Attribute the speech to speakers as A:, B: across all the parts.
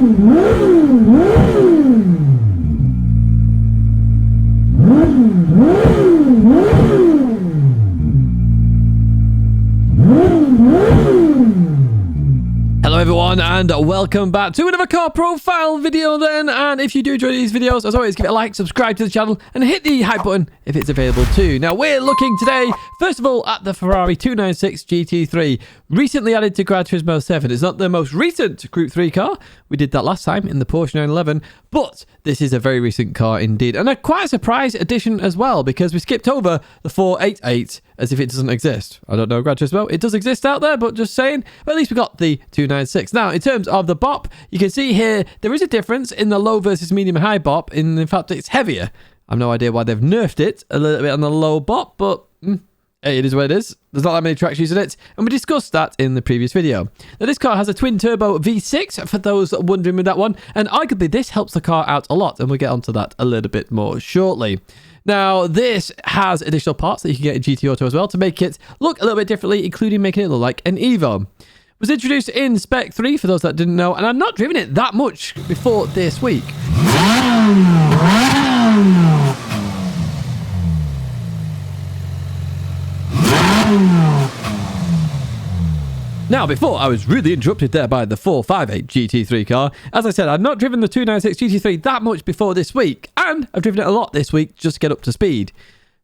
A: Hello everyone and welcome back to another car profile video then, and if you do enjoy these videos, as always, give it a like, subscribe to the channel and hit the hype button if it's available too. Now we're looking today first of all at the Ferrari 296 GT3, recently added to Gran Turismo 7. It's not the most recent Group 3 car, we did that last time in the Porsche 911, but this is a very recent car indeed, and a quite a surprise addition as well, because we skipped over the 488 as if it doesn't exist. I don't know Gran Turismo, it does exist out there, but just saying. But at least we got the 296. Now, in terms of the BOP, you can see here there is a difference in the low versus medium and high BOP. In fact, it's heavier. I have no idea why they've nerfed it a little bit on the low BOP, but hey, it is what it is. There's not that many track shoes in it, and we discussed that in the previous video. Now, this car has a twin-turbo V6, for those wondering with that one, and arguably this helps the car out a lot, and we'll get onto that a little bit more shortly. Now, this has additional parts that you can get in GT Auto as well to make it look a little bit differently, including making it look like an Evo. It was introduced in Spec 3, for those that didn't know, and I've not driven it that much before this week. Now, before I was really interrupted there by the 458 GT3 car. As I said, I've not driven the 296 GT3 that much before this week, and I've driven it a lot this week just to get up to speed.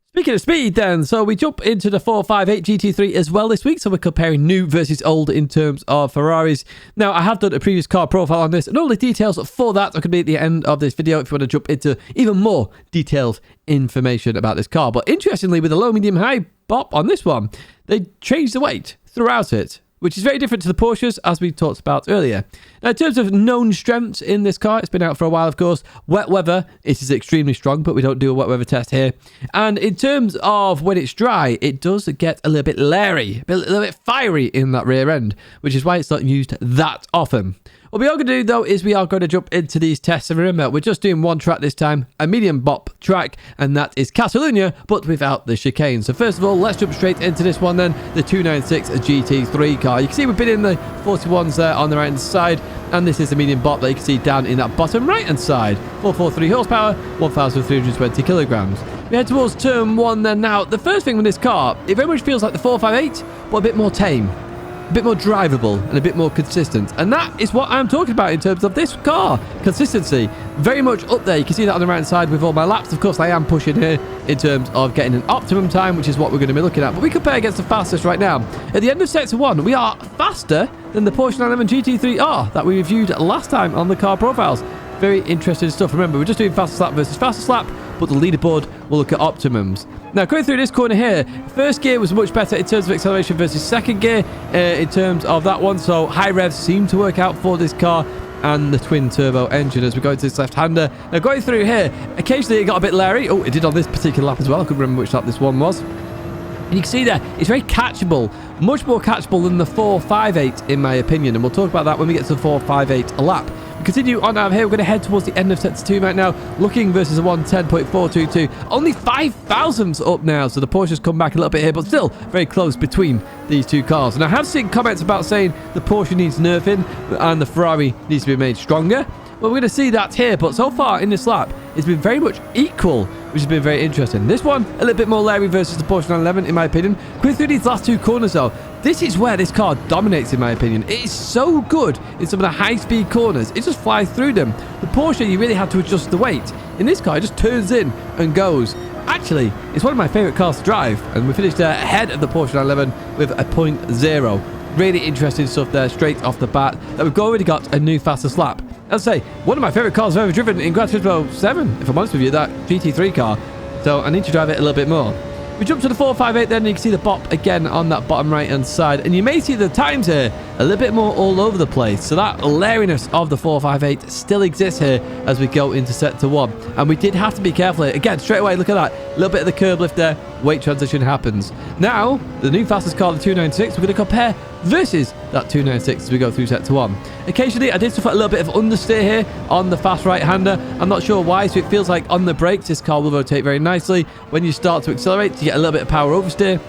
A: Speaking of speed then, so we jump into the 458 GT3 as well this week, so we're comparing new versus old in terms of Ferraris. Now, I have done a previous car profile on this, and all the details for that are going to be at the end of this video if you want to jump into even more detailed information about this car. But interestingly, with the low, medium, high BOP on this one, they changed the weight throughout it, which is very different to the Porsches, as we talked about earlier. Now, in terms of known strengths in this car, it's been out for a while, of course. Wet weather, it is extremely strong, but we don't do a wet weather test here. And in terms of when it's dry, it does get a little bit leery, a little bit fiery in that rear end, which is why it's not used that often. What we are going to do, though, is we are going to jump into these tests. And remember, we're just doing one track this time, a medium BOP track, and that is Catalunya, but without the chicane. So first of all, let's jump straight into this one then, the 296 GT3 car. You can see we've been in the 41s there on the right-hand side, and this is the medium BOP that you can see down in that bottom right-hand side. 443 horsepower, 1,320 kilograms. We head towards turn 1 then. Now, the first thing with this car, it very much feels like the 458, but a bit more tame, a bit more drivable, and a bit more consistent. And that is what I'm talking about in terms of this car. Consistency, very much up there. You can see that on the right side with all my laps. Of course, I am pushing here in terms of getting an optimum time, which is what we're going to be looking at. But we compare against the fastest right now. At the end of Sector 1, we are faster than the Porsche 911 GT3R that we reviewed last time on the car profiles. Very interesting stuff. Remember, we're just doing fastest lap versus fastest lap, but the leaderboard will look at optimums. Now, going through this corner here, first gear was much better in terms of acceleration versus second gear in terms of that one. So high revs seem to work out for this car and the twin turbo engine as we go into this left-hander. Now, going through here, occasionally it got a bit leery. Oh, it did on this particular lap as well. I couldn't remember which lap this one was. And you can see there, it's very catchable, much more catchable than the 458 in my opinion. And we'll talk about that when we get to the 458 a lap. Continue on out here. We're going to head towards the end of Sector 2 right now, looking versus a 110.422. Only 5 thousandths up now, so the Porsche's come back a little bit here, but still very close between these two cars. And I have seen comments about saying the Porsche needs nerfing and the Ferrari needs to be made stronger. Well, we're going to see that here, but so far in this lap, it's been very much equal, which has been very interesting. This one, a little bit more leery versus the Porsche 911, in my opinion. Going through these last two corners, though, this is where this car dominates, in my opinion. It is so good in some of the high-speed corners. It just flies through them. The Porsche, you really have to adjust the weight. In this car, it just turns in and goes. Actually, it's one of my favourite cars to drive, and we finished ahead of the Porsche 911 with a 0.0. Really interesting stuff there, straight off the bat, that we've already got a new fastest lap. As I say, one of my favourite cars I've ever driven in Gran Turismo 7, if I'm honest with you, that GT3 car. So I need to drive it a little bit more. We jump to the 458 then, and you can see the BOP again on that bottom right-hand side. And you may see the times here a little bit more all over the place. So that leeriness of the 458 still exists here as we go into Sector 1. And we did have to be careful here. Again, straight away, look at that. A little bit of the curb lift there. Weight transition happens. Now, the new fastest car, the 296, we're going to compare versus that 296 as we go through Sector 1. Occasionally, I did suffer a little bit of understeer here on the fast right-hander. I'm not sure why, so it feels like on the brakes, this car will rotate very nicely. When you start to accelerate, you get a little bit of power oversteer.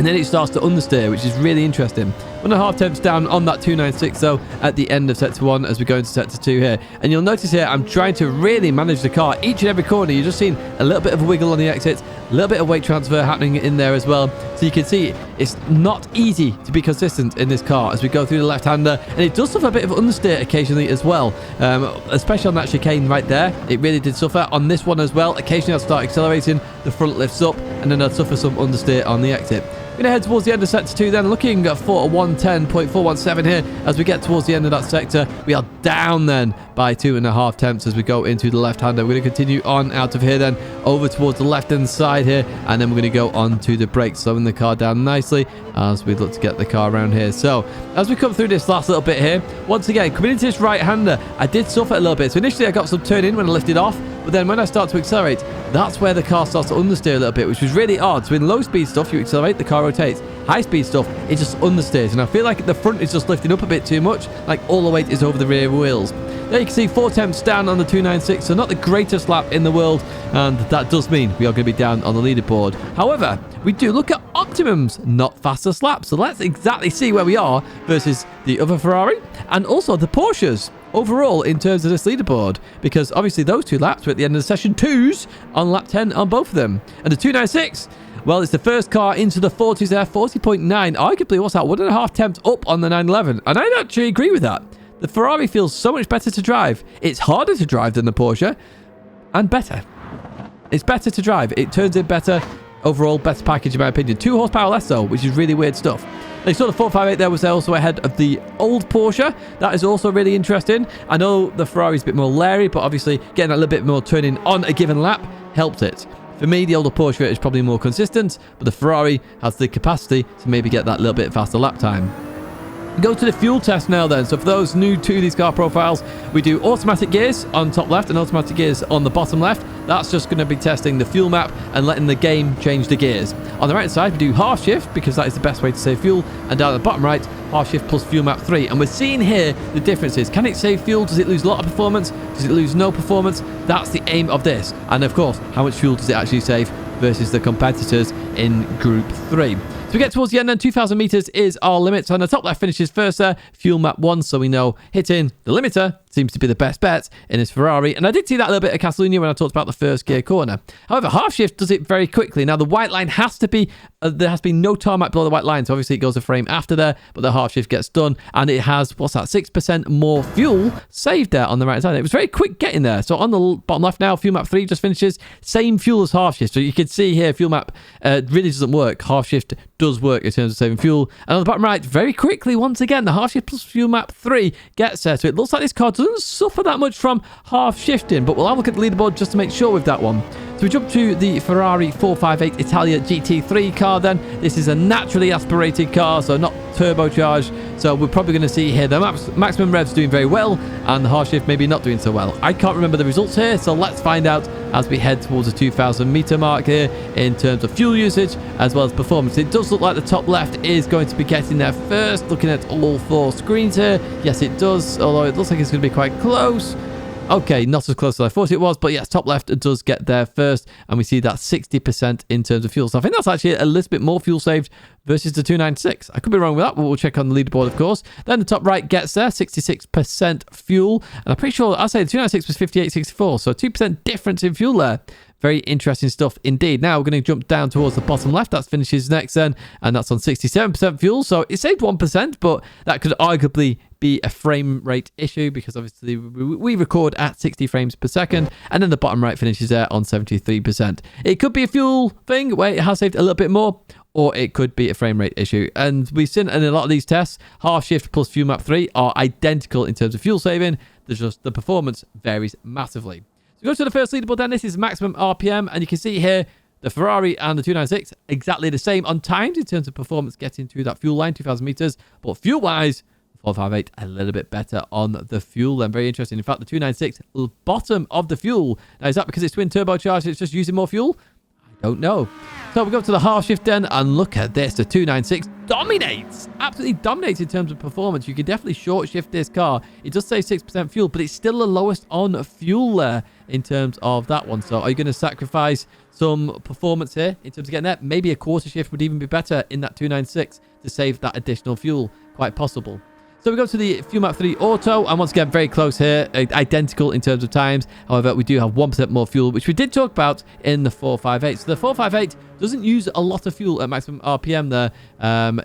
A: And then it starts to understeer, which is really interesting. 1.5 temps down on that 296 though at the end of sector 1 as we go into sector 2 here. And you'll notice here I'm trying to really manage the car. Each and every corner you're just seeing a little bit of a wiggle on the exits, a little bit of weight transfer happening in there as well. So you can see it's not easy to be consistent in this car as we go through the left-hander. And it does suffer a bit of understeer occasionally as well, especially on that chicane right there. It really did suffer on this one as well. Occasionally I'll start accelerating, the front lifts up, and then I'd suffer some understeer on the exit. We're going to head towards the end of sector 2 then, looking for a 110.417 here as we get towards the end of that sector. We are down then by 2.5 temps as we go into the left-hander. We're going to continue on out of here then, over towards the left-hand side here, and then we're going to go on to the brakes, slowing the car down nicely as we look to get the car around here. So, as we come through this last little bit here, once again, coming into this right-hander, I did suffer a little bit. So initially I got some turn in when I lifted off, but then when I start to accelerate, that's where the car starts to understeer a little bit, which was really odd. So in low speed stuff, you accelerate, the car rotates. High speed stuff, it just understeers. And I feel like the front is just lifting up a bit too much, like all the weight is over the rear wheels. There you can see 4 temps down on the 296, so not the greatest lap in the world, and that does mean we are going to be down on the leaderboard. However, we do look at optimums, not fastest laps. So let's exactly see where we are versus the other Ferrari and also the Porsches overall in terms of this leaderboard, because obviously those 2 laps were at the end of the session 2s on lap 10 on both of them. And the 296, well, it's the first car into the 40s there, 40.9. Arguably, what's that, 1.5 temps up on the 911. And I actually agree with that. The Ferrari feels so much better to drive. It's harder to drive than the Porsche, and better. It's better to drive. It turns in better. Overall, better package in my opinion. 2 horsepower less though, which is really weird stuff. They saw the 458 there was also ahead of the old Porsche. That is also really interesting. I know the Ferrari's a bit more leery, but obviously getting a little bit more turning on a given lap helped it. For me, the older Porsche is probably more consistent, but the Ferrari has the capacity to maybe get that little bit faster lap time. Go to the fuel test now then. So for those new to these car profiles, we do automatic gears on top left and automatic gears on the bottom left. That's just going to be testing the fuel map and letting the game change the gears. On the right side, we do half shift because that is the best way to save fuel. And down at the bottom right, half shift plus fuel map 3. And we're seeing here the differences. Can it save fuel? Does it lose a lot of performance? Does it lose no performance? That's the aim of this. And of course, how much fuel does it actually save versus the competitors in Group 3? So we get towards the end then, 2,000 meters is our limit. So on the top left finishes first there, fuel map 1. So we know hitting the limiter seems to be the best bet in this Ferrari. And I did see that a little bit at Catalunya when I talked about the first gear corner. However, half shift does it very quickly. Now the white line has to be, there has to be no tarmac below the white line. So obviously it goes a frame after there, but the half shift gets done. And it has, what's that, 6% more fuel saved there on the right side. It was very quick getting there. So on the bottom left now, fuel map 3 just finishes. Same fuel as half shift. So you can see here, fuel map really doesn't work. Half shift does work in terms of saving fuel. And on the bottom right, very quickly, once again, the half shift plus fuel map 3 gets there. So it looks like this car doesn't suffer that much from half shifting, but we'll have a look at the leaderboard just to make sure with that one. So we jump to the Ferrari 458 Italia GT3 car then. This is a naturally aspirated car, so not turbocharged. So we're probably going to see here the maximum revs doing very well and the half shift maybe not doing so well. I can't remember the results here, so let's find out as we head towards the 2,000 meter mark here in terms of fuel usage as well as performance. It does look like the top left is going to be getting there first, looking at all 4 screens here. Yes, it does, although it looks like it's going to be quite close. Okay, not as close as I thought it was, but yes, top left does get there first, and we see that 60% in terms of fuel. So I think that's actually a little bit more fuel saved versus the 296. I could be wrong with that, but we'll check on the leaderboard, of course. Then the top right gets there, 66% fuel, and I'm pretty sure, I'll say the 296 was 58.64, so 2% difference in fuel there. Very interesting stuff indeed. Now we're going to jump down towards the bottom left. That finishes next then, and that's on 67% fuel. So it saved 1%, but that could arguably be a frame rate issue because obviously we record at 60 frames per second, and then the bottom right finishes there on 73%. It could be a fuel thing where it has saved a little bit more, or it could be a frame rate issue. And we've seen in a lot of these tests, half shift plus fuel map 3 are identical in terms of fuel saving. There's just the performance varies massively. So go to the first leaderboard then. This is maximum RPM, and you can see here the Ferrari and the 296 exactly the same on times in terms of performance getting to that fuel line, 2,000 meters. But fuel-wise, 458 a little bit better on the fuel then. Very interesting. In fact, the 296 bottom of the fuel. Now, is that because it's twin turbocharged, it's just using more fuel? I don't know. So we go to the half shift then, and look at this. The 296 dominates, absolutely dominates in terms of performance. You can definitely short shift this car. It does save 6% fuel, but it's still the lowest on fuel there in terms of that one. So are you going to sacrifice some performance here in terms of getting that? Maybe a quarter shift would even be better in that 296 to save that additional fuel. Quite possible. So we go to the Fuel Map 3 Auto, and once again, very close here, identical in terms of times. However, we do have 1% more fuel, which we did talk about in the 458. So the 458 doesn't use a lot of fuel at maximum RPM there.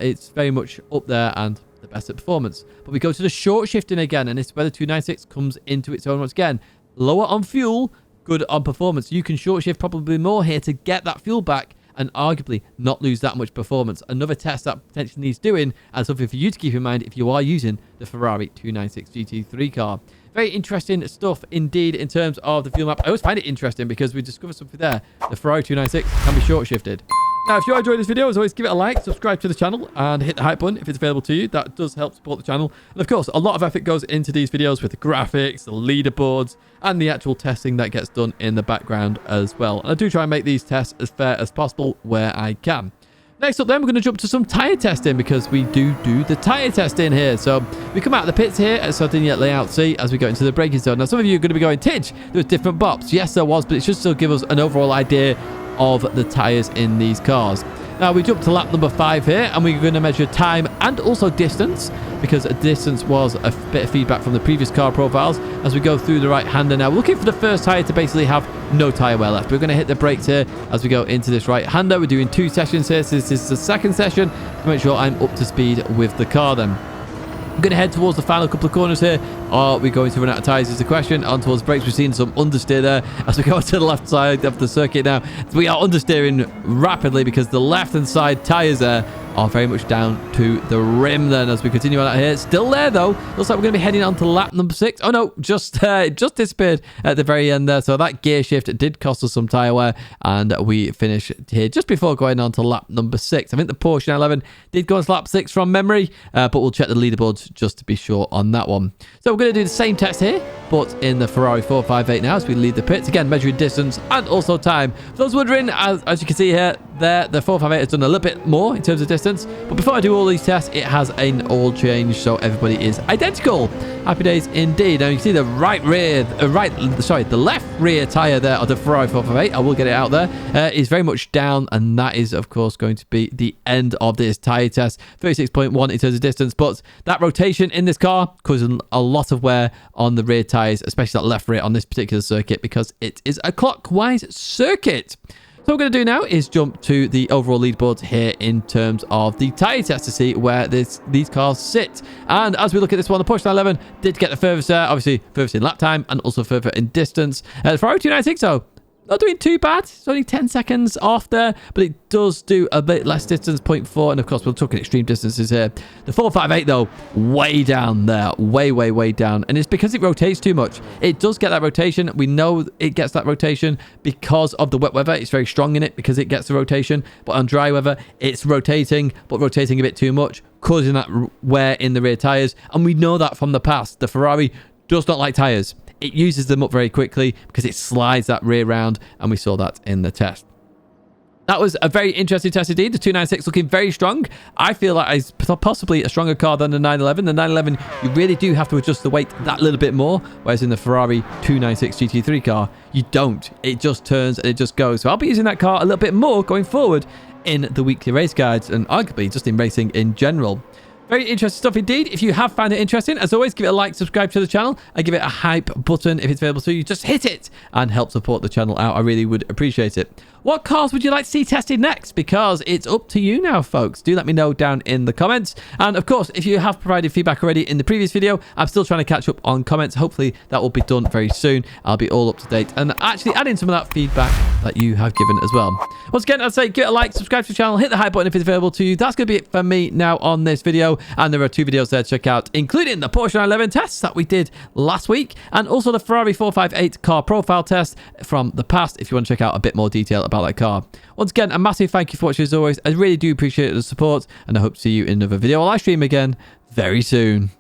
A: It's very much up there and the best at performance. But we go to the short shifting again, and it's where the 296 comes into its own once again. Lower on fuel, good on performance. You can short shift probably more here to get that fuel back and arguably not lose that much performance. Another test that potentially needs doing, and something for you to keep in mind if you are using the Ferrari 296 GT3 car. Very interesting stuff indeed in terms of the fuel map. I always find it interesting because we discovered something there. The Ferrari 296 can be short shifted. Now, if you enjoyed this video, as always, give it a like, subscribe to the channel, and hit the hype button if it's available to you. That does help support the channel. And of course, a lot of effort goes into these videos with the graphics, the leaderboards, and the actual testing that gets done in the background as well. And I do try and make these tests as fair as possible where I can. Next up then, we're going to jump to some tyre testing because we do the tyre testing here. So we come out of the pits here at Sardinia Layout C as we go into the braking zone. Now, some of you are going to be going, Tidge, there was different BOPs. Yes, there was, but it should still give us an overall idea of the tyres in these cars. Now we jump to lap number 5 here, and we're going to measure time and also distance, because distance was a bit of feedback from the previous car profiles as we go through the right hander. Now we're looking for the first tyre to basically have no tyre wear left. We're going to hit the brakes here as we go into this right hander. We're doing 2 sessions here, so this is the second session to make sure I'm up to speed with the car then. I'm going to head towards the final couple of corners here. Are we going to run out of tyres is the question. On towards brakes, we've seen some understeer there as we go to the left side of the circuit now. We are understeering rapidly because the left-hand side tyres there are very much down to the rim then as we continue on out here. Still there though. Looks like we're going to be heading on to lap number 6. Oh no, just disappeared at the very end there. So that gear shift did cost us some tyre wear, and we finished here just before going on to lap number 6. I think the Porsche 911 did go on to lap 6 from memory, but we'll check the leaderboards just to be sure on that one. So we're going to do the same test here, but in the Ferrari 458 now as we leave the pits. Again, measuring distance and also time. For those wondering, as you can see here, there, the 458 has done a little bit more in terms of distance. But before I do all these tests, it has an oil change, so everybody is identical. Happy days indeed. Now you can see the the left rear tyre there of the Ferrari 458. I will get it out there. Is very much down, and that is of course going to be the end of this tyre test. 36.1 in terms of distance, but that rotation in this car causing a lot of wear on the rear tyres, especially that left rear on this particular circuit because it is a clockwise circuit. So what we're going to do now is jump to the overall leaderboards here in terms of the tyre test to see where these cars sit. And as we look at this one, the Porsche 911 did get the furthest there, obviously furthest in lap time and also further in distance. The Ferrari 296 though, not doing too bad. It's only 10 seconds off there, but it does do a bit less distance, 0.4. And of course, we're talking extreme distances here. The 458 though, way down there, way down. And it's because it rotates too much. It does get that rotation. We know it gets that rotation because of the wet weather. It's very strong in it because it gets the rotation. But on dry weather, it's rotating, but rotating a bit too much, causing that wear in the rear tires. And we know that from the past. The Ferrari does not like tires. It uses them up very quickly because it slides that rear round, and we saw that in the test. That was a very interesting test indeed. The 296 looking very strong. I feel like it's possibly a stronger car than the 911. The 911, you really do have to adjust the weight that little bit more, whereas in the Ferrari 296 GT3 car, you don't. It just turns and it just goes. So I'll be using that car a little bit more going forward in the weekly race guides and arguably just in racing in general. Very interesting stuff indeed. If you have found it interesting, as always, give it a like, subscribe to the channel, and give it a hype button if it's available to you. Just hit it and help support the channel out. I really would appreciate it. What cars would you like to see tested next? Because it's up to you now, folks. Do let me know down in the comments. And of course, if you have provided feedback already in the previous video, I'm still trying to catch up on comments. Hopefully that will be done very soon. I'll be all up to date and actually add in some of that feedback that you have given as well. Once again, I'd say give it a like, subscribe to the channel, hit the hype button if it's available to you. That's going to be it for me now on this video. And there are 2 videos there to check out, including the Porsche 911 tests that we did last week, and also the Ferrari 458 car profile test from the past if you want to check out a bit more detail about that car. Once again, a massive thank you for watching as always. I really do appreciate the support, and I hope to see you in another video or live stream again very soon.